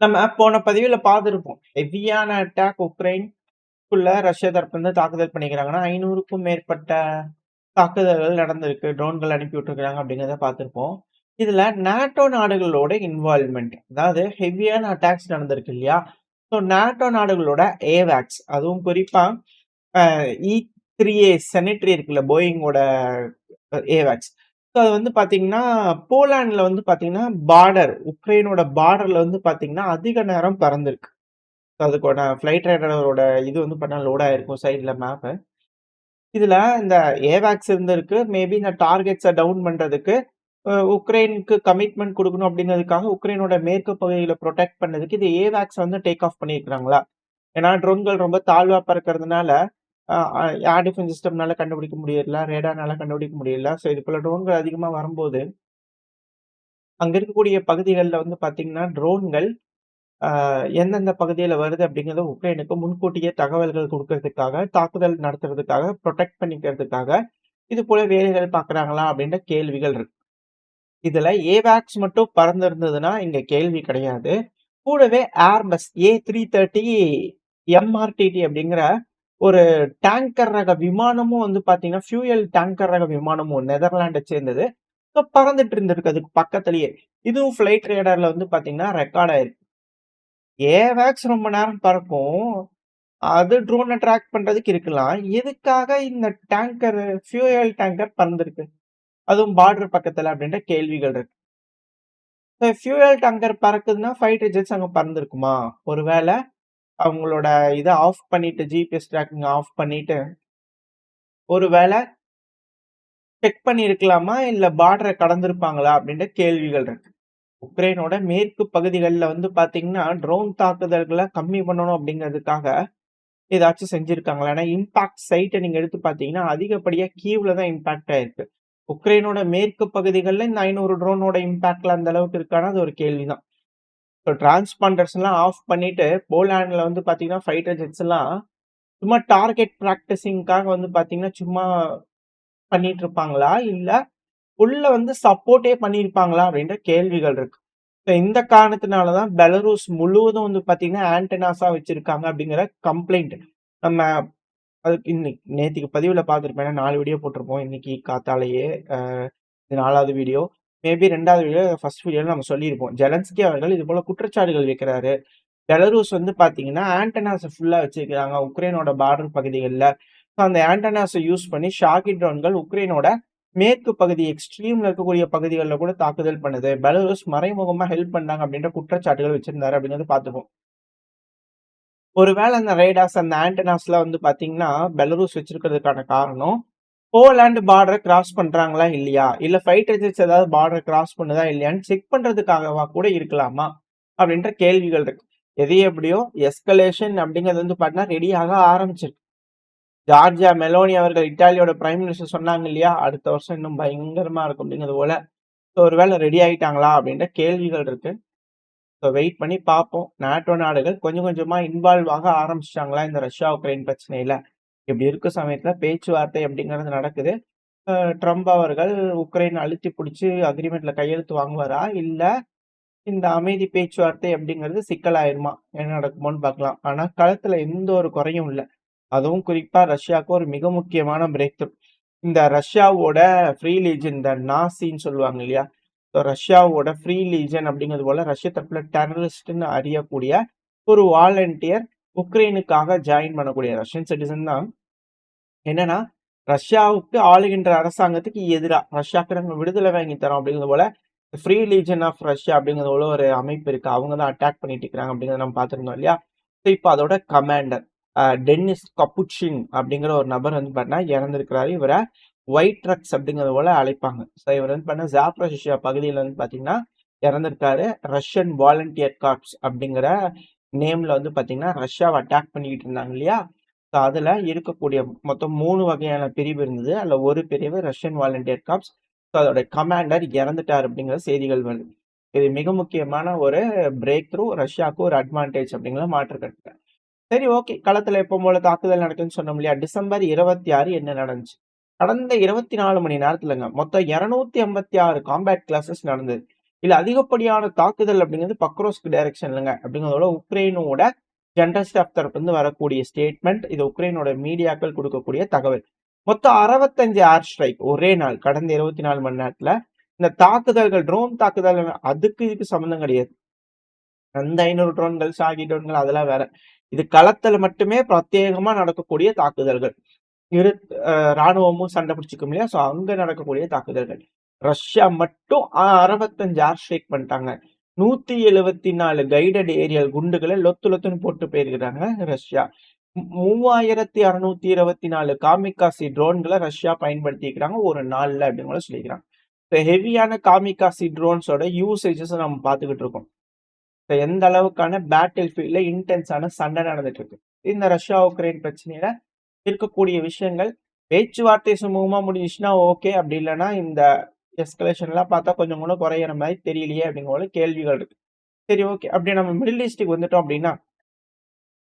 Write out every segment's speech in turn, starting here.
நம்ம போன பதிவுல பார்த்திருப்போம். ஹெவியான அட்டாக் உக்ரைன்குள்ள ரஷ்யா தரப்புலருந்து தாக்குதல் பண்ணிக்கிறாங்கன்னா, 500க்கும் மேற்பட்ட தாக்குதல்கள் நடந்திருக்கு. ட்ரோன்கள் அனுப்பி விட்டுருக்காங்க அப்படிங்கிறத பார்த்திருப்போம். இதுல நாட்டோ நாடுகளோட இன்வால்வ்மென்ட், அதாவது ஹெவியான அட்டாக்ஸ் நடந்திருக்கு இல்லையா? ஸோ நாட்டோ நாடுகளோட ஏவாக்ஸ், அதுவும் குறிப்பா E-3A செனிட்ரி இருக்குல்ல, போயிங்கோட ஏவாக்ஸ். ஸோ அது வந்து பார்த்தீங்கன்னா, போலாண்ட்ல வந்து பார்த்தீங்கன்னா, உக்ரைனோட பார்டர்ல வந்து பார்த்தீங்கன்னா, அதிக நேரம் பறந்திருக்கு. அதுக்கான ஃப்ளைட் ரைடரோட இது வந்து பண்ணா லோட் ஆயிருக்கும் சைடுல மேப்பு. இதுல இந்த ஏவாக்ஸ் இருந்திருக்கு. மேபி இந்த டார்கெட்ஸ டவுன் பண்றதுக்கு உக்ரைனுக்கு கமிட்மெண்ட் குடுக்கணும் அப்படிங்கிறதுக்காக உக்ரைனோட மேற்கு பகுதியில புரொடெக்ட் பண்ணதுக்கு இது ஏவாக்ஸ் வந்து டேக் ஆஃப் பண்ணியிருக்கிறாங்களா? ஏன்னா ட்ரோன்கள் ரொம்ப தாழ்வா பறக்கறதுனால, அ அ ஏர் டிஃபென்ஸ் சிஸ்டம்னால கண்டுபிடிக்க முடியல, ரேடார்னால கண்டுபிடிக்க முடியல. ஸோ இது போல ட்ரோன்கள் அதிகமா வரும்போது, அங்க இருக்கக்கூடிய பகுதிகள்ல வந்து பார்த்தீங்கன்னா, ட்ரோன்கள் எந்தெந்த பகுதியில வருது அப்படிங்கிறத உக்ரைனுக்கு முன்கூட்டியே தகவல்கள் குடுக்கறதுக்காக, தாக்குதல் நடத்துறதுக்காக, புரொடெக்ட் பண்ணிக்கிறதுக்காக, இது போல வேலைகள் பார்க்குறாங்களா அப்படின்ற கேள்விகள் இருக்கு. இதுல ஏவாக்ஸ் மட்டும் பறந்திருந்ததுன்னா இங்க கேள்வி கிடையாது. கூடவே ஏர்பஸ் A330 MRTT அப்படிங்கிற ஒரு டேங்கர் ரக விமானமும் வந்து பார்த்தீங்கன்னா, ஃபியூயல் டேங்கர் ரக விமானமும் நெதர்லாண்ட சேர்ந்தது. ஸோ பறந்துட்டு இருந்திருக்கு அதுக்கு பக்கத்திலேயே. இதுவும் ஃபிளைட் ரேடார்ல வந்து பார்த்தீங்கன்னா ரெக்கார்ட் ஆயிருக்கு. ஏவாக்ஸ் ரொம்ப நேரம் பறக்கும். அது ட்ரோன ட்ராக் பண்றதுக்கு இருக்கலாம். எதுக்காக இந்த டேங்கர் ஃபியூயல் டேங்கர் பறந்திருக்கு? அதுவும் பார்டர் பக்கத்துல அப்படின்ற கேள்விகள் இருக்கு. ஃபியூயல் டேங்கர் பறக்குதுன்னா ஃபைட்டர் ஜெட்ஸ் அங்க பறந்திருக்குமா? ஒருவேள அவங்களோட இத ஆஃப் பண்ணிட்டு ஜிபிஎஸ் ட்ராக்கிங் ஆஃப் பண்ணிட்டு, ஒருவேள செக் பண்ணியிருக்கலாமா? இல்ல பார்டர கடந்திருப்பாங்களா? அப்படின்ற கேள்விகள் இருக்கு. உக்ரைனோட மேற்கு பகுதிகள்ல வந்து பார்த்தீங்கன்னா, ட்ரோன் தாக்குதல்கள கம்மி பண்ணணும் அப்படிங்கிறதுக்காக ஏதாச்சும் செஞ்சிருக்காங்களா? ஏன்னா இம்பாக்ட் சைட்ட நீங்க எடுத்து பார்த்தீங்கன்னா, அதிகப்படியா கீவ்ல தான் இம்பாக்ட் ஆயிருக்கு. உக்ரைனோட மேற்கு பகுதிகள்ல இந்த 500 ட்ரோனோட இம்பாக்ட்ல அந்த அளவுக்கு இருக்கான்னா, அது ஒரு கேள்விதான். ஸோ டிரான்ஸ்பாண்டர்ஸ்லாம் ஆஃப் பண்ணிட்டு, போலாண்ட்ல வந்து பார்த்தீங்கன்னா, ஃபைட்டர் ஜெட்ஸ் எல்லாம் சும்மா டார்கெட் பிராக்டிசிங்க்காக வந்து பார்த்தீங்கன்னா, சும்மா பண்ணிட்டு இருப்பாங்களா? இல்ல உள்ள வந்து சப்போர்ட்டே பண்ணியிருப்பாங்களா? அப்படின்ற கேள்விகள் இருக்கு. ஸோ இந்த காரணத்தினால தான் பெலரூஸ் முழுவதும் வந்து பார்த்தீங்கன்னா, ஆன்டெனாஸா வச்சிருக்காங்க அப்படிங்கிற கம்ப்ளைண்ட். நம்ம அதுக்கு இன்னைக்கு நேத்திக்கு பதிவுல பார்த்திருப்பேன். ஏன்னா 4 வீடியோ போட்டிருப்போம். இன்னைக்கு காத்தாலேயே. அ இது 4வது வீடியோ. மேபி 2வது வீடியோ, ஃபர்ஸ்ட் வீடியோல நம்ம சொல்லியிருப்போம். ஜெலன்ஸ்கி அவர்கள் இது போல குற்றச்சாட்டுகள் வைக்கிறாரு. பெலரூஸ் வந்து பார்த்தீங்கன்னா, ஆன்டெனாஸ ஃபுல்லா வச்சிருக்காங்க உக்ரைனோட பார்டர் பகுதிகள்ல. ஸோ அந்த ஆன்டெனாஸ யூஸ் பண்ணி ஷாக்கி ட்ரோன்கள் உக்ரைனோட மேற்கு பகுதி எக்ஸ்ட்ரீம்ல இருக்கக்கூடிய பகுதிகள்ல கூட தாக்குதல் பண்ணுது. பெலரூஸ் மறைமுகமா ஹெல்ப் பண்ணாங்க அப்படின்ற குற்றச்சாட்டுகள் வச்சிருந்தாரு அப்படிங்கிறத பார்த்துப்போம். ஒருவேள அந்த ரேடார்ஸ், அந்த ஆன்டெனாஸ்லாம் வந்து பார்த்தீங்கன்னா, பெலரூஸ் வச்சிருக்கிறதுக்கான காரணம், போலாண்ட் பார்டர கிராஸ் பண்றாங்களா இல்லையா? இல்ல ஃபைட்டர் ஜெட்ஸ் ஏதாவது பார்டர கிராஸ் பண்ணுதா இல்லையான்னு செக் பண்றதுக்காகவா கூட இருக்கலாமா? அப்படின்ற கேள்விகள் இருக்கு. எது எப்படியோ எஸ்கலேஷன் அப்படிங்கிறது வந்து பார்த்தீங்கன்னா, ரெடியாக ஆரம்பிச்சிருக்கு. ஜார்ஜியா மெலோனி அவர்கள் இத்தாலியோட பிரைம் மினிஸ்டர் சொன்னாங்க இல்லையா? அடுத்த வருஷம் இன்னும் பயங்கரமா இருக்கும் அப்படிங்கிறது போல. ஸோ ஒருவேள ரெடி ஆயிட்டாங்களா? அப்படின்ற கேள்விகள் இருக்கு. ஸோ வெயிட் பண்ணி பார்ப்போம். நாட்டோ நாடுகள் கொஞ்சம் கொஞ்சமா இன்வால்வ் ஆக ஆரம்பிச்சுட்டாங்களா இந்த ரஷ்யா, உக்ரைன் பிரச்சனையில? இப்படி இருக்க சமயத்துல பேச்சுவார்த்தை அப்படிங்கிறது நடக்குது. ட்ரம்ப் அவர்கள் உக்ரைன் அழுத்தி பிடிச்சு அக்ரிமெண்ட்ல கையெழுத்து வாங்குவாரா? இல்ல இந்த அமைதி பேச்சுவார்த்தை அப்படிங்கிறது சிக்கலாயிருமா? என்ன நடக்குமோன்னு பார்க்கலாம். ஆனா களத்துல எந்த ஒரு குறையும் இல்ல. அதுவும் குறிப்பா ரஷ்யாவுக்கு ஒரு மிக முக்கியமான பிரேக் த்ரூ. இந்த ரஷ்யாவோட ஃப்ரீ லீஜன், இந்த நாசின்னு சொல்லுவாங்க இல்லையா? ஸோ ரஷ்யாவோட ஃப்ரீ லீஜன் அப்படிங்கிறது போல ரஷ்ய தரப்புல டெரரிஸ்ட்ன்னு அறியக்கூடிய ஒரு வாலண்டியர் உக்ரைனுக்காக ஜாயின் பண்ணக்கூடிய ரஷ்யன் சிட்டிசன் தான். என்னன்னா, ரஷ்யாவுக்கு ஆளுகின்ற அரசாங்கத்துக்கு எதிரா, ரஷ்யாவுக்கு நாங்க விடுதலை வாங்கி தரோம் அப்படிங்கிறது போல, ஃப்ரீ லீஜன் ஆஃப் ரஷ்யா அப்படிங்கிறது போல ஒரு அமைப்பு இருக்கு. அவங்க தான் அட்டாக் பண்ணிட்டு இருக்காங்க அப்படிங்கிறத நம்ம பார்த்திருந்தோம் இல்லையா? ஸோ இப்ப அதோட கமாண்டர் டென்னிஸ் கப்புச்சின் அப்படிங்கிற ஒரு நபர் வந்து பார்த்தீங்கன்னா இறந்திருக்கிறாரு. இவர ஒயிட் ட்ரக்ஸ் அப்படிங்கிறது போல அழைப்பாங்க. ஸோ இவர் வந்து பார்த்தீங்கன்னா ஜாப்ரோசியா பகுதியில வந்து பார்த்தீங்கன்னா இறந்திருக்காரு. ரஷ்யன் வாலண்டியர் கார்ப்ஸ் அப்படிங்கிற நேம்ல வந்து பார்த்தீங்கன்னா ரஷ்யாவை அட்டாக் பண்ணிக்கிட்டு இருந்தாங்க இல்லையா? ஸோ அதுல இருக்கக்கூடிய மொத்தம் 3 வகையான பிரிவு இருந்தது. அதுல ஒரு பிரிவு ரஷ்யன் வாலண்டியர் கார்ப்ஸ். ஸோ அதோட கமாண்டர் இறந்துட்டார் அப்படிங்கிற செய்திகள் வருது. இது மிக முக்கியமான ஒரு பிரேக் த்ரூ. ரஷ்யாவுக்கு ஒரு அட்வான்டேஜ் அப்படிங்கிற மாற்று கருத்து. சரி, ஓகே. களத்துல எப்பவும் போல தாக்குதல் நடக்குதுன்னு சொன்னோம் இல்லையா? டிசம்பர் 26 என்ன நடந்துச்சு? கடந்த 24 மணி நேரத்துலங்க மொத்தம் 256 காம்பேட் கிளாஸஸ் நடந்தது. இல்ல அதிகப்படியான தாக்குதல் அப்படிங்கிறது பக்ரோஸ்க் டைரக்ஷன்லங்க அப்படிங்கிறதோட உக்ரைனோட ஜெனரல் ஸ்டாஃப் தரப்புல இருந்து வரக்கூடிய ஸ்டேட்மெண்ட். இது உக்ரைனோட மீடியாக்கள் கொடுக்கக்கூடிய தகவல். மொத்தம் 65 ஏர் ஸ்ட்ரைக் ஒரே நாள் கடந்த 24 மணி நேரத்துல. இந்த தாக்குதல்கள் ட்ரோன் தாக்குதல் அதுக்கு இதுக்கு சம்மந்தம் கிடையாது. அந்த 500 ட்ரோன்கள் ஷாகி ட்ரோன்கள் அதெல்லாம் வேற. இது களத்துல மட்டுமே பிரத்யேகமா நடக்கக்கூடிய தாக்குதல்கள். இரு ராணுவமும் சண்டை பிடிச்சிக்கும் இல்லையா, சோ அங்க நடக்கக்கூடிய தாக்குதல்கள். ரஷ்யா மட்டும் 65 ஏர் ஸ்ட்ரைக் பண்ணிட்டாங்க. 174 கைடட் ஏரியல் குண்டுகளை லொத்து லொத்துன்னு போட்டு போயிருக்கிறாங்க ரஷ்யா. 3624 காமிகாசி ட்ரோன்களை ரஷ்யா பயன்படுத்திக்கிறாங்க ஒரு நாள்ல அப்படின்னு கூட சொல்லிக்கிறாங்க. ஹெவியான காமிகாசி ட்ரோன்ஸோட யூசேஜஸ் நம்ம பார்த்துக்கிட்டு இருக்கோம். எந்த அளவுக்கான பேட்டில் ஃபீல்ட்ல இன்டென்ஸான சண்டை நடந்துட்டு இருக்கு. இந்த ரஷ்யா உக்ரைன் பிரச்சனையில இருக்கக்கூடிய விஷயங்கள் பேச்சுவார்த்தை சுமூகமா முடிஞ்சுச்சுன்னா ஓகே. அப்படி இல்லைன்னா இந்த எஸ்கலேஷன் எல்லாம் பார்த்தா கொஞ்சம் கூட குறையிற மாதிரி தெரியலையே அப்படிங்கிற கேள்விகள் இருக்கு. சரி ஓகே. அப்படி நம்ம மிடில் ஈஸ்டுக்கு வந்துட்டோம் அப்படின்னா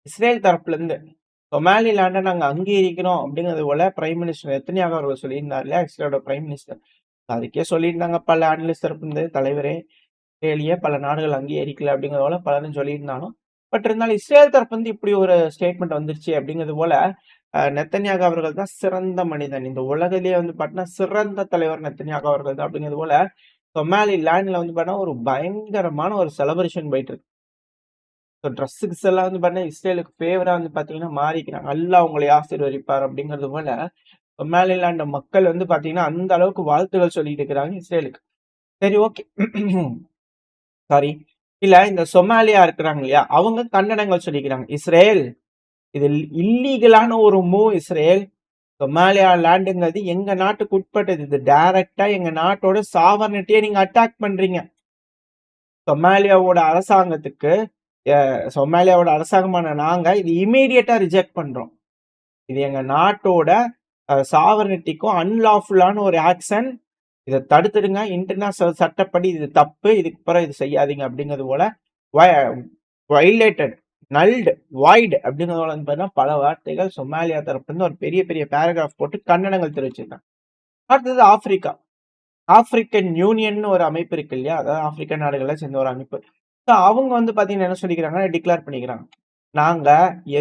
இஸ்ரேல் தரப்புல இருந்து சொமாலிலாண்டை நாங்க அங்கீகரிக்கிறோம் அப்படிங்கிறது போல பிரைம் மினிஸ்டர் நெத்தன்யாகு அவர்கள் சொல்லியிருந்தார் இல்லையா, இஸ்ரேலோட பிரைம் மினிஸ்டர். அதுக்கே சொல்லியிருந்தாங்க பல அனலிஸ்ட் தரப்பு இருந்து, தலைவரே இஸ்ரேலிய பல நாடுகள் அங்கீகரிக்கல அப்படிங்கிறது போல பலரும் சொல்லியிருந்தாலும், பட் இருந்தாலும் இஸ்ரேல் தரப்பு வந்து இப்படி ஒரு ஸ்டேட்மெண்ட் வந்துருச்சு அப்படிங்கிறது போல நெத்தன்யாகு அவர்கள் தான் சிறந்த மனிதன், இந்த உலகிலேயே வந்து பாத்தீங்கன்னா சிறந்த தலைவர் நெத்தன்யாகு அவர்கள் தான் அப்படிங்கிறது போல சொமாலி லேண்ட்ல வந்து பாத்தீங்கன்னா ஒரு பயங்கரமான ஒரு செலிப்ரேஷன் போயிட்டு இருக்கு. ட்ரெஸ்ஸுக்கு எல்லாம் வந்து பாத்தீங்கன்னா இஸ்ரேலுக்கு ஃபேவரா வந்து பாத்தீங்கன்னா மாறிக்கிறாங்க. அல்லாஹ் உங்களை ஆசீர்வதிப்பார் அப்படிங்கிறது போல சொமாலிலாண்ட் மக்கள் வந்து பாத்தீங்கன்னா அந்த அளவுக்கு வாழ்த்துகள் சொல்லிட்டு இருக்கிறாங்க இஸ்ரேலுக்கு. சரி ஓகே. சாரி இல்ல இந்த சொமாலியா இருக்கிறாங்க இல்லையா, அவங்க கண்டனங்கள் சொல்லிக்கிறாங்க. இஸ்ரேல் இது இல்லீகலான ஒரு மூவ். இஸ்ரேல் சொமாலியா லேண்டுங்கிறது எங்க நாட்டுக்கு உட்பட்டது. இது டைரக்டா எங்க நாட்டோட சாவர்னிட்டியை நீங்க அட்டாக் பண்றீங்க. சொமாலியாவோட அரசாங்கத்துக்கு சொமாலியாவோட அரசாங்கமான நாங்க இது இமீடியட்டா ரிஜெக்ட் பண்றோம். இது எங்க நாட்டோட சாவர்னிட்டிக்கும் அன்லாஃபுல்லான ஒரு ஆக்ஷன். இதை தடுத்துடுங்க. இன்டர்நேஷனல் சட்டப்படி இது தப்பு. இதுக்கு பிறகு இது செய்யாதீங்க அப்படிங்கிறது போல வயலேட்டட் நல்டு வாய்டு அப்படிங்கிறதோட வந்து பல வார்த்தைகள் சொமாலியா தரப்புல இருந்து ஒரு பெரிய பெரிய பேராகிராஃப் போட்டு கண்டனங்கள் தெரிவிச்சிருக்காங்க. அடுத்தது ஆப்பிரிக்கா. ஆப்பிரிக்கன் யூனியன் ஒரு அமைப்பு இருக்கு இல்லையா, அதாவது ஆப்பிரிக்க நாடுகளை சேர்ந்த ஒரு அமைப்பு. அவங்க வந்து பாத்தீங்கன்னா என்ன சொல்லிக்கிறாங்க, டிக்ளேர் பண்ணிக்கிறாங்க, நாங்க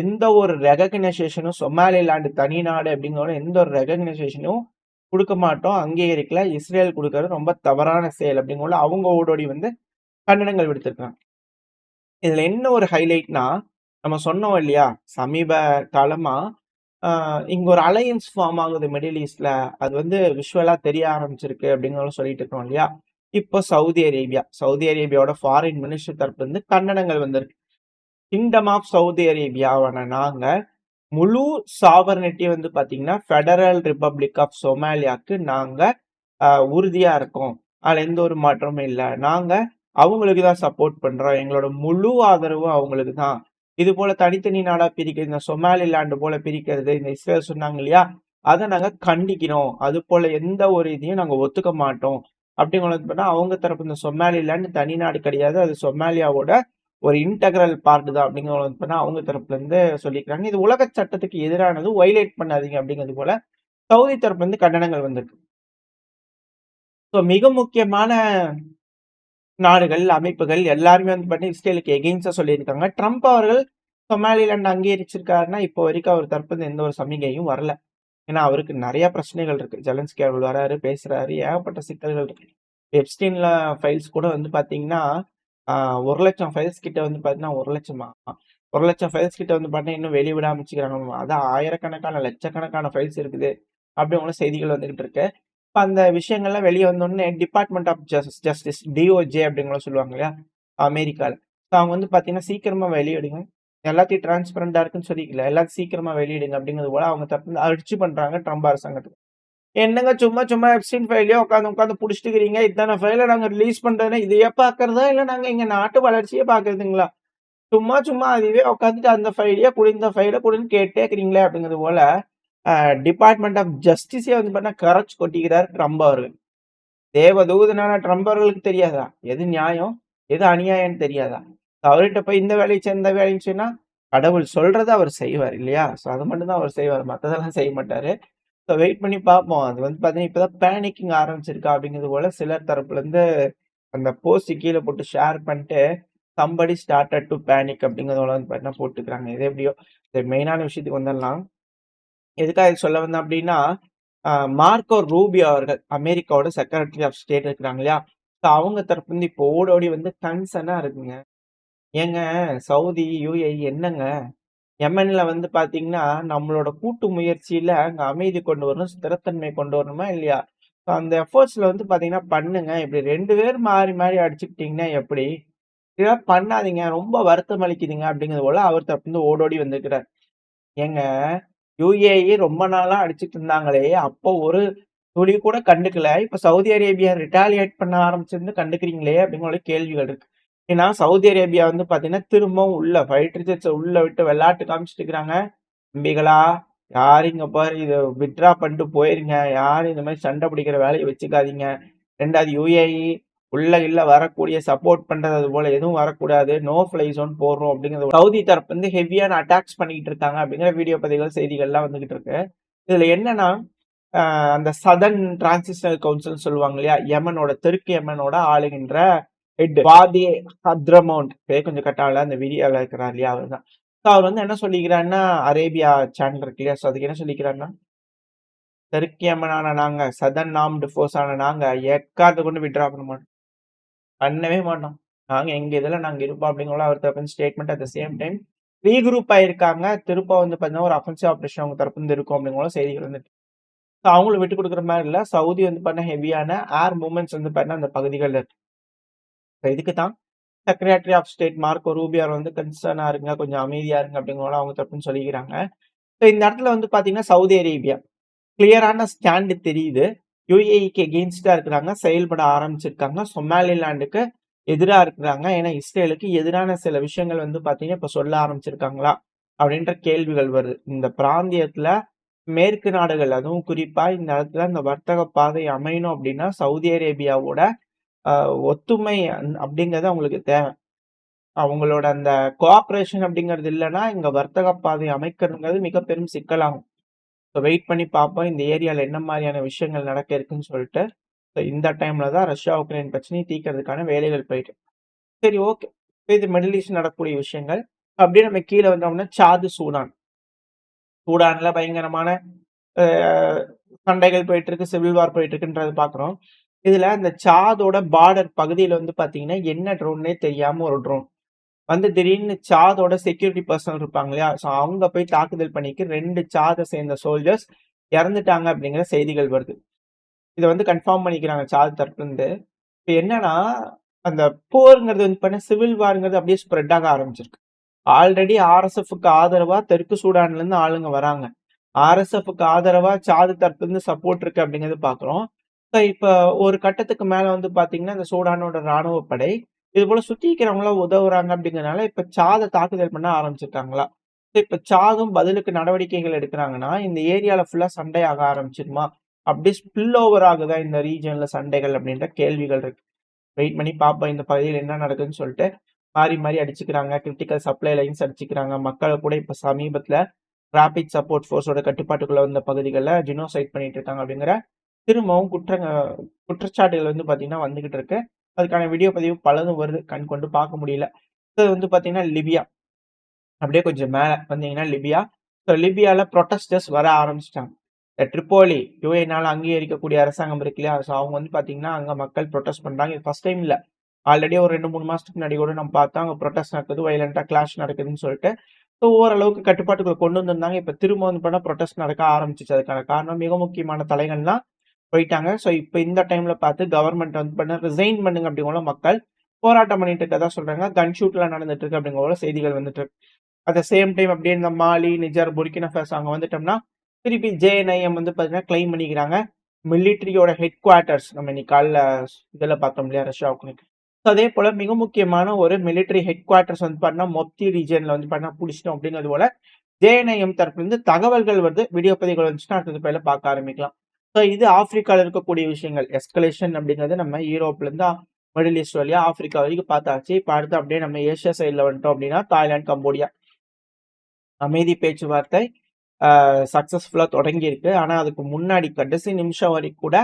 எந்த ஒரு ரெகக்னைசேஷனும் சொமாலிலாண்டு தனி நாடு அப்படிங்கிற எந்த ஒரு ரெகக்னைசேஷனும் கொடுக்க மாட்டோம், அங்கீகரிக்கல. இஸ்ரேல் கொடுக்கறது ரொம்ப தவறான செயல் அப்படிங்கிற அவங்க ஓடோடி வந்து கண்டனங்கள் விடுத்திருக்காங்க. இதுல என்ன ஒரு ஹைலைட்னா, நம்ம சொன்னோம் இல்லையா சமீப காலமா இங்க ஒரு அலையன்ஸ் ஃபார்ம் ஆகுது மிடில் ஈஸ்ட்ல, அது வந்து விஷுவலா தெரிய ஆரம்பிச்சிருக்கு அப்படிங்கிறத சொல்லிட்டு இருக்கோம் இல்லையா. இப்போ சவுதி அரேபியாவோட ஃபாரின் மினிஸ்டர் தரப்புல இருந்து கண்டனங்கள் வந்திருக்கு. கிங்டம் ஆஃப் சவுதி அரேபியாவான நாங்க முழு சாவர்னிட்டி வந்து பாத்தீங்கன்னா ஃபெடரல் ரிப்பப்ளிக் ஆஃப் சொமாலியாக்கு நாங்க உறுதியா இருக்கோம், அதுல எந்த ஒரு மாற்றமும் இல்லை. நாங்க அவங்களுக்கு தான் சப்போர்ட் பண்றோம், எங்களோட முழு ஆதரவு அவங்களுக்கு தான். இது போல தனித்தனி நாடா பிரிக்கிறது, இந்த சொமாலிலாண்டு போல பிரிக்கிறது இந்த இஸ்ரேல் சொன்னாங்க இல்லையா, அதை நாங்க கண்டிக்கிறோம். அது போல எந்த ஒரு இதையும் நாங்க ஒத்துக்க மாட்டோம் அப்படிங்கிறது. அவங்க தரப்பு இந்த சொமாலிலாண்டு தனி நாடு கிடையாது, அது சொமாலியாவோட ஒரு இன்டெகிரல் பார்ட் தான் அப்படிங்கிறது அவங்க தரப்புல இருந்து சொல்லிக்கிறாங்க. இது உலக சட்டத்துக்கு எதிரானது, வைலேட் பண்ணாதீங்க அப்படிங்கிறது போல சவுதி தரப்புல இருந்து கண்டனங்கள் வந்திருக்கு. மிக முக்கியமான நாடுகள் அமைப்புகள் எல்லாருமே வந்து பாத்தீங்கன்னா இஸ்ரேலுக்கு எகெயின்ஸ்டா சொல்லியிருக்காங்க. ட்ரம்ப் அவர்கள் சொமாலிலாண்ட் அங்கீகரிச்சிருக்காருன்னா இப்போ வரைக்கும் அவர் தரப்புல எந்த ஒரு சமிகையும் வரல. ஏன்னா அவருக்கு நிறைய பிரச்சனைகள் இருக்கு. ஜெலன்ஸ்கி அவர்கள் வராரு, பேசுறாரு, ஏகப்பட்ட சிக்கல்கள் இருக்கு. எப்ஸ்டீன்ல ஃபைல்ஸ் கூட வந்து பாத்தீங்கன்னா 1,00,000 ஃபைல்ஸ் கிட்ட வந்து பாத்தீங்கன்னா 1,00,000 ஃபைல்ஸ் கிட்ட வந்து பாத்தீங்கன்னா இன்னும் வெளிவிட அமைச்சுக்கிறாங்க. அதான் ஆயிரக்கணக்கான லட்சக்கணக்கான ஃபைல்ஸ் இருக்குது அப்படிங்கிற செய்திகள் வந்துகிட்டு இருக்கு. இப்போ அந்த விஷயங்கள்லாம் வெளியே வந்தோடனே டிபார்ட்மெண்ட் ஆஃப் ஜஸ்டிஸ் டிஓஜே அப்படிங்கிற சொல்லுவாங்க இல்லையா அமெரிக்காவில், அவங்க வந்து பார்த்தீங்கன்னா சீக்கிரமா வெளியிடுங்க, எல்லாத்தையும் டிரான்ஸ்பரண்டா இருக்குன்னு சொல்லிக்கல, எல்லாத்தையும் சீக்கிரமா வெளியிடுங்க அப்படிங்கிறது போல அவங்க தப்பு அடிச்சு பண்றாங்க ட்ரம்ப் அரசாங்கத்துக்கு. என்னங்க சும்மா சும்மா எப்ஸ்டீன் ஃபைலையோ உட்காந்து பிடிச்சிட்டுக்கிறீங்க, இத்தனை ஃபைலை நாங்க ரிலீஸ் பண்றதுன்னா இதையே பாக்குறதா இல்லை நாங்க எங்க நாட்டு வளர்ச்சியே பாக்குறதுங்களா? சும்மா சும்மா அதுவே உட்காந்துட்டு அந்த ஃபைலையே குடி, இந்த ஃபைலை குடின்னு கேட்டே இருக்கிறீங்களே அப்படிங்கிறது போல டிபார்ட்மெண்ட் ஆஃப் ஜஸ்டிஸே வந்து பார்த்தா கரைச்சு கொட்டிக்கிறார் ட்ரம்ப் அவர்கள். தேவதூதனான ட்ரம்ப் அவர்களுக்கு தெரியாதா எது நியாயம் எது அநியாயம்னு தெரியாதா? அவர்கிட்ட போய் இந்த வேலையை சேர்ந்த வேலைன்னு சொன்னா கடவுள் சொல்றதை அவர் செய்வார் இல்லையா? ஸோ அது மட்டும் தான் அவர் செய்வார், மற்றதெல்லாம் செய்ய மாட்டாரு. ஸோ வெயிட் பண்ணி பார்ப்போம். அது வந்து பார்த்தீங்கன்னா இப்போதான் பேனிக்கிங் ஆரம்பிச்சிருக்கா அப்படிங்கிறது போல சிலர் தரப்புல இருந்து அந்த போஸ்ட் கீழ போட்டு ஷேர் பண்ணிட்டு, சம்படி ஸ்டார்ட்டட் டூ பேனிக் அப்படிங்கிறதோட வந்து பார்த்தீங்கன்னா போட்டுருக்காங்க. இது எப்படியோ சரி மெயினான விஷயத்துக்கு வந்துடலாம். எதுக்காக இத சொல்ல வந்தேன் அப்படின்னா, அ மார்க்கோ ரூபியோ அவர்கள் அமெரிக்காவோட செக்ரட்டரி ஆஃப் ஸ்டேட் இருக்கிறாங்க இல்லையா? ஸோ அவங்க தரப்புலருந்து இப்போ ஓடோடி வந்து கன்சர்னா இருக்குங்க. ஏங்க சவுதி, யுஏஇ என்னங்க? யெமன்ல வந்து பார்த்தீங்கன்னா, நம்மளோட கூட்டு முயற்சியில அங்க அமைதி கொண்டு வரணும், ஸ்திரத்தன்மை கொண்டு வரணுமா இல்லையா? ஸோ அந்த எஃபோர்ட்ஸ்ல வந்து பார்த்தீங்கன்னா பண்ணுங்க. இப்படி 2 பேர் மாறி மாறி அடிச்சுக்கிட்டீங்கன்னா எப்படி? இதெல்லாம் பண்ணாதீங்க. ரொம்ப வருத்தம் அளிக்குதுங்க அப்படிங்கிறது போல அவர் தரப்புலருந்து ஓடோடி வந்திருக்கிறார். ஏங்க யுஏஇ ரொம்ப நாளா அடிச்சுட்டு இருந்தாங்களே! அப்போ ஒரு துளி கூட கண்டுக்கல. இப்ப சவுதி அரேபியா ரிட்டாலியேட் பண்ண ஆரம்பிச்சதுன்னு கண்டுக்கிறீங்களே! அப்படிங்கிற கேள்விகள் இருக்கு. ஏன்னா, சவுதி அரேபியா வந்து பார்த்தீங்கன்னா, திரும்பவும் உள்ள ஃபைட்டர் ஜெட்ஸ உள்ள விட்டு விளையாட்டு காமிச்சுட்டு இருக்கிறாங்க. "தம்பிகளா, யாரும் இங்க பாரு இத வித்ட்ரா பண்ணிட்டு போயிருங்க. யாரும் இந்த மாரி சண்டை பிடிக்கிற வேலைய வச்சுக்காதீங்க. 2வது யுஏஇ உள்ள இல்ல வரக்கூடிய சப்போர்ட் பண்றது அது போல எதுவும் வரக்கூடாது. நோ ஃப்ளை ஜோன் போடுறோம்." அப்படிங்கிறது சவுதி தரப்பு வந்து ஹெவியான அட்டாக்ஸ் பண்ணிக்கிட்டு இருக்காங்க அப்படிங்கிற வீடியோ பதிவுகள், செய்திகள்லாம் வந்துகிட்டு இருக்கு. இதுல என்னன்னா, அந்த சதர்ன் டிரான்சிஷனல் கவுன்சில்னு சொல்லுவாங்க இல்லையா? யெமனோட தெற்கு யெமனோட ஆளுகின்ற ஹெட் வாதி ஹத்ரமவுண்ட் பேர் கொஞ்சம் கட்டால அந்த வீடியோல இருக்கிறார் இல்லையா? அவர் தான். ஸோ அவர் வந்து என்ன சொல்லிக்கிறாருன்னா, அரேபியா சேனல் இருக்கு இல்லையா? ஸோ அதுக்கு என்ன சொல்லிக்கிறாருன்னா, தெற்கு யெமனான நாங்க, சதர்ன் ஆர்ம்டு ஃபோர்ஸ் ஆன நாங்க எக்காரணத்த கொண்டும் வித்ட்ரா பண்ண மாட்டோம். பண்ணவே மாட்டோம். நாங்க எங்க இதுல நாங்க இருப்போம் அப்படிங்கிற அவர் தரப்பு statement at the same time regroup ஆயிருக்காங்க. திரும்ப வந்து பார்த்தீங்கன்னா, ஒரு அஃபென்சிவ் ஆப்பரேஷன் அவங்க தரப்புலருந்து இருக்கும் அப்படிங்கிற செய்திகள் வந்து ஸோ அவங்களும் விட்டுக் குடுக்குற மாரி இல்ல. சவுதி வந்து பார்த்தீங்கன்னா, ஹெவியான ஏர் மூவ்மெண்ட்ஸ் வந்து பார்த்தீங்கன்னா, அந்த பகுதிகள்ல இருக்கு. இதுக்கு தான் secretary of state Marco Rubio வந்து கன்சர்னா இருங்க, கொஞ்சம் அமைதியா இருங்க அப்படிங்கிற அவங்க தரப்புன்னு சொல்லிக்கிறாங்க. ஸோ இந்த இடத்துல வந்து பார்த்தீங்கன்னா, சவுதி அரேபியா கிளியரான ஸ்டாண்ட் தெரியுது. யுஏஇக்கு எகெயின்ஸ்டா இருக்கிறாங்க. செயல்பட ஆரம்பிச்சிருக்காங்க. சொமாலிலாண்டுக்கு எதிரா இருக்கிறாங்க. ஏன்னா, இஸ்ரேலுக்கு எதிரான சில விஷயங்கள் வந்து பார்த்தீங்கன்னா, இப்ப சொல்ல ஆரம்பிச்சிருக்காங்களா? அப்படின்ற கேள்விகள் வருது. இந்த பிராந்தியத்துல மேற்கு நாடுகள், அதுவும் குறிப்பா இந்த இடத்துல இந்த வர்த்தக பாதை அமையணும் அப்படின்னா, சவுதி அரேபியாவோட அ ஒத்துமை அப்படிங்கிறது அவங்களுக்கு தேவை. அவங்களோட அந்த கோஆப்பரேஷன் அப்படிங்கிறது இல்லன்னா, இங்க வர்த்தக பாதை அமைக்கிறதுங்கிறது மிக பெரும் சிக்கலாகும். ஸோ வெயிட் பண்ணி பார்ப்போம். இந்த ஏரியால என்ன மாரியான விஷயங்கள் நடக்க இருக்குன்னு சொல்லிட்டு. ஸோ இந்த டைம்ல தான் ரஷ்யா, உக்ரைன் பிரச்சனைய தீர்க்கிறதுக்கான வேலைகள் போயிட்டு. சரி ஓகே. இது மிடில் ஈஸ்ட் நடக்கக்கூடிய விஷயங்கள். அப்படியே நம்ம கீழ வந்தோம்னா, சாது, சூடான். சூடான்ல பயங்கரமான அ சண்டைகள் போயிட்டு இருக்கு. சிவில் வார் போயிட்டு இருக்குன்றத பார்க்குறோம். இதுல இந்த சாதோட பார்டர் பகுதியில வந்து பார்த்தீங்கன்னா, என்ன ட்ரோன்னே தெரியாம ஒரு ட்ரோன். வந்து திடீர்னு சாதோட செக்யூரிட்டி பெர்சனல் இருப்பாங்க இல்லையா? ஸோ அவங்க போய் தாக்குதல் பண்ணிக்கு 2 சாத சேர்ந்த சோல்ஜர்ஸ் இறந்துட்டாங்க அப்படிங்கிற செய்திகள் வருது. இத வந்து கன்ஃபார்ம் பண்ணிக்கிறாங்க சாத் தரப்புலருந்து. இப்ப என்னன்னா, அந்த போர்ங்கிறது வந்து பார்த்தீங்கன்னா, சிவில் வார்ங்கிறது அப்படியே ஸ்ப்ரெட் ஆக ஆரம்பிச்சிருக்கு. ஆல்ரெடி ஆர்எஸ்எஃப்க்கு ஆதரவா தெற்கு சூடான்லேருந்து ஆளுங்க வராங்க. ஆர்எஸ்எஃப்க்கு ஆதரவா சாது தரப்புலருந்து சப்போர்ட் இருக்கு அப்படிங்கிறத பார்க்குறோம். ஸோ இப்ப ஒரு கட்டத்துக்கு மேல வந்து பார்த்தீங்கன்னா, இந்த சூடானோட ராணுவ படை, இது போல சுத்தி இருக்கிறவங்கலாம் உதவுறாங்க அப்படிங்கிறனால, இப்ப சாத தாக்குதல் பண்ண ஆரம்பிச்சுட்டாங்களாம். இப்ப சாதும் பதிலுக்கு நடவடிக்கைகள் எடுக்குறாங்கன்னா, இந்த ஏரியால ஃபுல்லா சண்டையாக ஆரம்பிச்சுருமா? அப்படியே ஸ்பில் ஓவர் ஆகுதா இந்த ரீஜியன்ல சண்டைகள் அப்படின்ற கேள்விகள் இருக்கு. வெயிட் பண்ணி பார்ப்போம் இந்த பகுதியில என்ன நடக்குதுன்னு சொல்லிட்டு. மாறி மாறி அடிச்சுக்கிறாங்க. கிரிட்டிக்கல் சப்ளை லைன்ஸ் அடிச்சுக்கிறாங்க. மக்கள கூட இப்ப சமீபத்தில ராபிட் சப்போர்ட் ஃபோர்ஸோட கட்டுப்பாட்டுக்குள்ள வந்த பகுதிகள்ல ஜினோசைட் பண்ணிட்டு இருக்காங்க அப்படிங்கிற திரும்பவும் குற்றச்சாட்டுகள் வந்து பார்த்தீங்கன்னா வந்துகிட்டு இருக்கு. அதுக்கான வீடியோ பதிவு பலதும் வருது. கண் கொண்டு பார்க்க முடியல. இது வந்து பார்த்தீங்கன்னா லிபியா. அப்படியே கொஞ்சம் மேல வந்தீங்கன்னா லிபியா. ஸோ லிபியால புரொட்டஸ்டர்ஸ் வர ஆரம்பிச்சுட்டாங்க. ட்ரிப்போலி யுஏஇனால அங்கீகரிக்கக்கூடிய அரசாங்கம் இருக்கு இல்லையா? ஸோ அவங்க வந்து பார்த்தீங்கன்னா, அங்க மக்கள் புரொட்டஸ்ட் பண்றாங்க. இது ஃபர்ஸ்ட் டைம் இல்ல. ஆல்ரெடி ஒரு 2, 3 மாசத்துக்கு முன்னாடி கூட நம்ம பார்த்தோம். அங்க புரொட்டஸ்ட் நடக்குது, வயலன்ட்டா கிளாஷ் நடக்குதுன்னு சொல்லிட்டு. ஸோ ஓரளவுக்கு கட்டுப்பாட்டுக்குள்ள கொண்டு வந்திருந்தாங்க. இப்ப திரும்ப வந்து பார்த்தா புரொட்டஸ்ட் நடக்க ஆரம்பிச்சுச்சு. அதுக்கான காரணம் மிக முக்கியமான தலைகள்லாம் போயிட்டாங்க. ஸோ இப்ப இந்த டைம்ல பார்த்து கவர்ன்மெண்ட் வந்து பண்ண ரிசைன் பண்ணுங்க அப்படிங்கிற மக்கள் போராட்டம் பண்ணிட்டு இருக்கதா சொல்றாங்க. கன் ஷூட்லாம் நடந்துட்டு இருக்கு அப்படிங்கிற செய்திகள் வந்துட்டு இருக்கு. அட் த சேம் டைம் அப்படியே இந்த மாலி, நிஜர், புர்கினா ஃபாசோ அங்க வந்துட்டோம்னா, திருப்பி ஜேஎன்ஐஎம் வந்து பார்த்தீங்கன்னா கிளைம் பண்ணிக்கிறாங்க. மிலிட்டரியோட ஹெட் குவார்ட்டர்ஸ் நம்ம இன்னைக்கு காலைல இதுல பார்த்தோம் இல்லையா? Russia, Ukraine. ஸோ அதே போல மிக முக்கியமான ஒரு மிலிட்டரி ஹெட் குவார்ட்டர்ஸ் வந்து பார்த்தீங்கன்னா, மொப்தி ரீஜியன்ல வந்து பார்த்தீங்கன்னா புடிச்சிட்டோம் அப்படிங்கிறது போல ஜேஎன்ஐஎம் தரப்பிலிருந்து தகவல்கள் வருது. வீடியோ பதிவுகள் வந்துச்சுன்னா அடுத்தது போல பார்க்க ஆரம்பிக்கலாம். ஸோ இது ஆப்பிரிக்கால இருக்கக்கூடிய விஷயங்கள். எஸ்கலேஷன் அப்படிங்கிறது நம்ம யூரோப்ல இருந்து மிடில் ஈஸ்ட் வழியா ஆப்பிரிக்கா வரைக்கும் பார்த்தாச்சு. இப்ப அடுத்து அப்படியே நம்ம ஏசியா சைடுல வந்துட்டோம் அப்படின்னா தாய்லாந்து, கம்போடியா. அமைதி பேச்சுவார்த்தை சக்சஸ்ஃபுல்லா தொடங்கியிருக்கு. ஆனா அதுக்கு முன்னாடி கடைசி நிமிஷம் வரைக்கும் கூட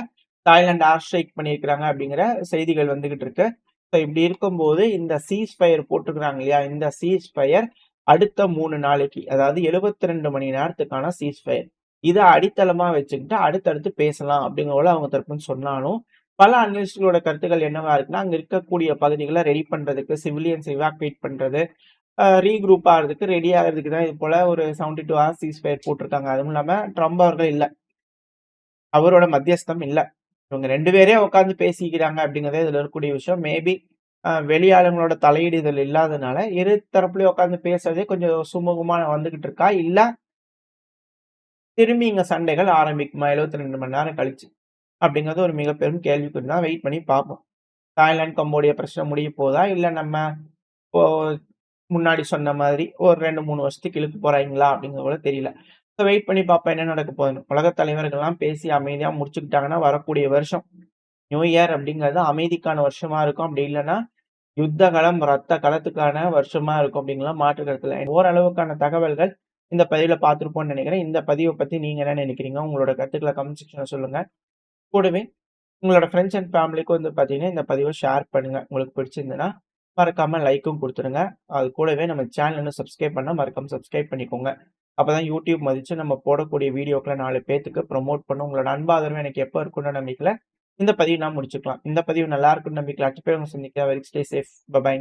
தாய்லாந்து ஏர் ஸ்ட்ரைக் பண்ணியிருக்கிறாங்க அப்படிங்கிற செய்திகள் வந்துகிட்டு இருக்கு. ஸோ இப்படி இருக்கும்போது இந்த சீஸ் ஃபயர் போட்டுக்கிறாங்க இல்லையா? இந்த சீஸ் ஃபயர் அடுத்த 3 நாளைக்கு, அதாவது 72 மணி நேரத்துக்கான சீஸ் ஃபயர். இத அடித்தளமா வச்சுக்கிட்டு அடுத்தடுத்து பேசலாம் அப்படிங்கிற போல அவங்க தரப்புன்னு சொன்னாலும், பல அனலிஸ்ட்களோட கருத்துக்கள் என்னவா இருக்குன்னா, அங்க இருக்கக்கூடிய பகுதிகள ரெடி பண்றதுக்கு, சிவிலியன்ஸ் இவாக்குவேட் பண்றது, ரீகுரூப் ஆகுறதுக்கு, ரெடி ஆகுறதுக்கு தான் இது போல ஒரு 72 ஹார்ஸ் சீஸ் ஃபயர் போட்டிருக்காங்க. அதுவும் இல்லாம ட்ரம்ப் அவர்கள் இல்ல. அவரோட மத்தியஸ்தம் இல்ல. இவங்க 2 பேரே உட்கார்ந்து பேசிக்கிறாங்க அப்படிங்கிறதே இதுல இருக்கக்கூடிய விஷயம். மேபி வெளி ஆளுங்களோட தலையீடுதல் இல்லாதனால, இரு தரப்புலயும் உட்கார்ந்து பேசுறதே கொஞ்சம் சுமூகமா வந்துகிட்டு இருக்கா? இல்ல திரும்பி இங்க சண்டைகள் ஆரம்பிக்குமா 72 மணி நேரம் கழிச்சு? அப்படிங்கிறது ஒரு மிக பெரும் கேள்விக்குறி தான். வெயிட் பண்ணி பார்ப்போம். தாய்லாந்து, கம்போடியா பிரச்சனை முடிய போதா? இல்ல நம்ம இப்போ முன்னாடி சொன்ன மாதிரி ஒரு 2, 3 வருஷத்துக்கு இழுக்க போறாய்ங்களா? அப்படிங்கிறது கூட தெரியல. ஸோ வெயிட் பண்ணி பார்ப்போம் என்ன நடக்க போகுதுன்னு. உலகத் தலைவர்கள்லாம் பேசி அமைதியா முடிச்சுக்கிட்டாங்கன்னா, வரக்கூடிய வருஷம் நியூ இயர் அப்படிங்கிறது அமைதிக்கான வருஷமா இருக்கும். அப்படி இல்லன்னா, யுத்த களம், ரத்த களத்துக்கான வருஷமா இருக்கும் அப்படிங்கலாம் மாற்று கருத்து இல்ல. ஓரளவுக்கான தகவல்கள் இந்த பதிவுல பார்த்திருப்போம்னு நினைக்கிறேன். இந்த பதிவ பத்தி நீங்க என்ன நினைக்கிறீங்க? உங்களோட கருத்துக்கள கமெண்ட் செக்ஷன்ல சொல்லுங்க. கூடவே உங்களோட ஃப்ரெண்ட்ஸ் அண்ட் ஃபேமிலிக்கும் வந்து பார்த்தீங்கன்னா, இந்த பதிவ ஷேர் பண்ணுங்க. உங்களுக்கு பிடிச்சிருந்ததுன்னா, மறக்காம லைக்கும் குடுத்துருங்க. அது கூடவே நம்ம சேனல் இன்னும் சப்ஸ்கிரைப் பண்ணா மறக்காம சப்ஸ்கிரைப் பண்ணிக்கோங்க. அப்பதான் YouTube மதிச்சு நம்ம போடக்கூடிய வீடியோக்கள 4 பேத்துக்கு ப்ரமோட் பண்ணும். உங்களோட அன்பு ஆதரவு எனக்கு எப்ப இருக்கும்ன்ற நம்பிக்கையில இந்த பதிவு நான் முடிச்சுக்கலாம். இந்த பதிவு நல்லா இருக்கும்னு நம்பிக்கையில அடுத்த பேர் உங்கள சந்திக்கிறேன். Very stay safe. பை.